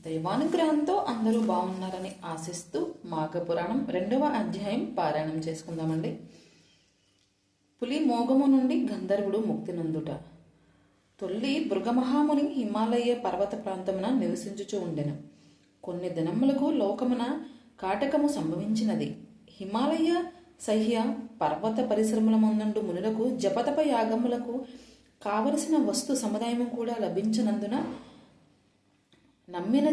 దైవానుగ్రహంతో అందరూ బాగున్నారని ఆశిస్తూ మాఘపురాణం 2వ అధ్యాయం పారాయణం చేసుకుందామండి. పులి మోగము నుండి గంధర్వుడు ముక్తి నందుట. తొల్లి భృగమహాముని హిమాలయ పర్వత ప్రాంతమున నివసించుచూ ఉండెను. కొన్ని దినములకు లోకమున కాటకము సంభవించినది. హిమాలయ సహ్య పర్వత పరిశ్రమల ముందు మునులకు జపతప యాగములకు కావలసిన వస్తు సముదాయము కూడా లభించినందున నమ్మిన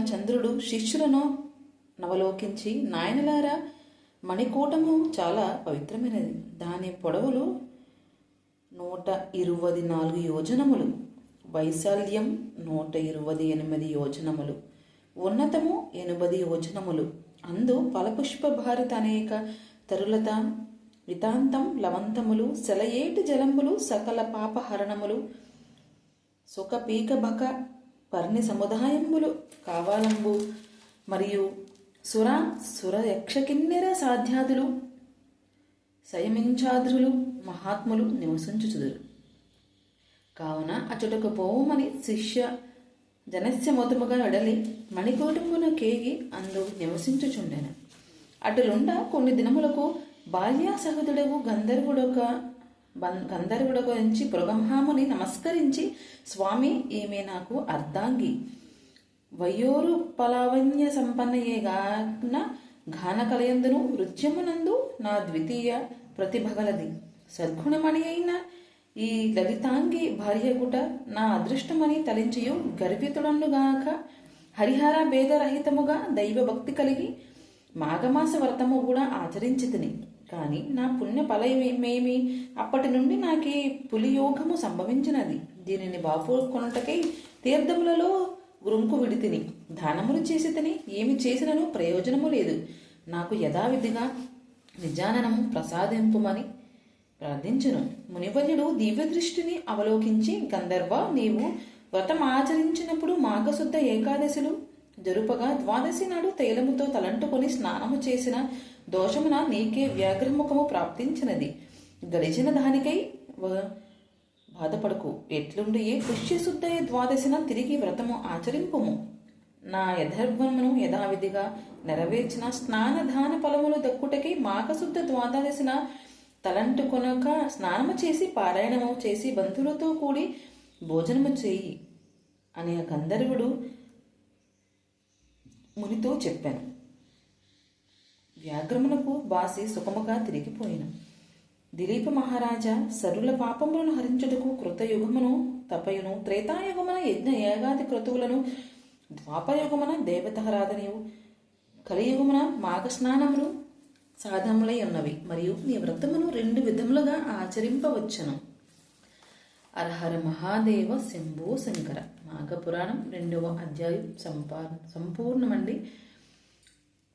చంద్రుడు శిష్యులను నవలోకించి, నాయనలారా, మణికూటము చాలా పవిత్రమైనది. దాని పొడవులు 124 యోజనములు, వైశాల్యం 128 యోజనములు, ఉన్నతము 80 యోజనములు. అందు ఫలపుష్ప భారిత అనేక తరులత వితాంతం లవంతములు, సెలయేటి జలంబులు, సకల పాపహరణములు, సుఖ పీక బక పర్ణి సముదాయములు, కావాలంబు మరియు సుర యక్ష కిన్నెర సాధ్యాదులు, సంయమించాద్రులు, మహాత్ములు నివసించుచుదురు. కావున అచుటకు పోవుమని శిష్య జనస్య మొదముగా వెడలి మణికూటమున కేగి అందు నివసించుచుండెను. అటులుండ కొన్ని దినములకు బాల్యాసహతుడవు గంధర్వుడొక నుంచి భృగమహాముని నమస్కరించి, స్వామి, ఈమె నాకు అర్ధాంగి, వయోరు పలావన్య సంపన్నయేగాన ఘాన కలయందును నృత్యమునందు నా ద్వితీయ ప్రతిభగలది. సద్గుణమణి అయిన ఈ లలితాంగి భార్యగుట నా అదృష్టమని తలించియు గర్వితుడన్నుగాక హరిహర భేదరహితముగా దైవభక్తి కలిగి మాఘమాస వ్రతము కూడా ఆచరించి తిని. కానీ నా పుణ్య ఫలమేమి? అప్పటి నుండి నాకే పులియోగము సంభవించినది. దీనిని బాపుకొనుటకై తీర్థములలో గురుంకు విడితిని, దానములు చేసి తిని, ఏమి చేసినను ప్రయోజనము లేదు. నాకు యథావిధిగా నిజాననము ప్రసాదింపుమని ప్రార్థించును. మునివర్యుడు దివ్యదృష్టిని అవలోకించి, గంధర్వ, నీవు వ్రతం ఆచరించినప్పుడు మాఘశుద్ధ ఏకాదశులు జరుపగా ద్వాదశి నాడు తైలముతో తలంటుకొని స్నానము చేసిన దోషమున నీకే వ్యాఘ్రముఖము ప్రాప్తించినది. గడిచిన దానికై బాధపడకు. ఎట్లుండి పుష్యశుద్ధ ద్వాదశిన తిరిగి వ్రతము ఆచరింపుము. నా యథర్వమును యథావిధిగా నెరవేర్చిన స్నానదాన ఫలములు దక్కుటకి మాఘశుద్ధ ద్వాదశిన తలంటుకొనక స్నానము చేసి పారాయణము చేసి బంధువులతో కూడి భోజనము చేయి అని గంధర్వుడు మునితో చెప్పాను. వ్యాఘ్రమునకు బాసి సుఖముగా తిరిగిపోయిన దిలీప మహారాజా, సరుల పాపములను హరించుటకు కృతయుగమును తపయును, త్రేతాయుగమున యజ్ఞ యాగాది క్రతువులను, ద్వాపరయుగమున దేవతారాధనయు, కలియుగమున మాఘ స్నానములు సాధనములై ఉన్నవి. మరియు నీ వ్రతమును 2 విధములుగా ఆచరింపవచ్చును. హరహర మహాదేవ శంభో శంకర. మాఘపురాణం 2వ అధ్యాయం సంపూర్ణమండి.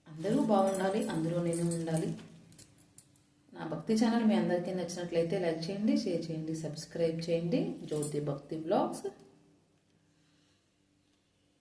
అందరూ బాగుండాలి, అందులో నేను ఉండాలి. నా భక్తి ఛానల్ మీ అందరికీ నచ్చినట్లయితే లైక్ చేయండి, షేర్ చేయండి, సబ్స్క్రైబ్ చేయండి. జ్యోతి భక్తి బ్లాగ్స్.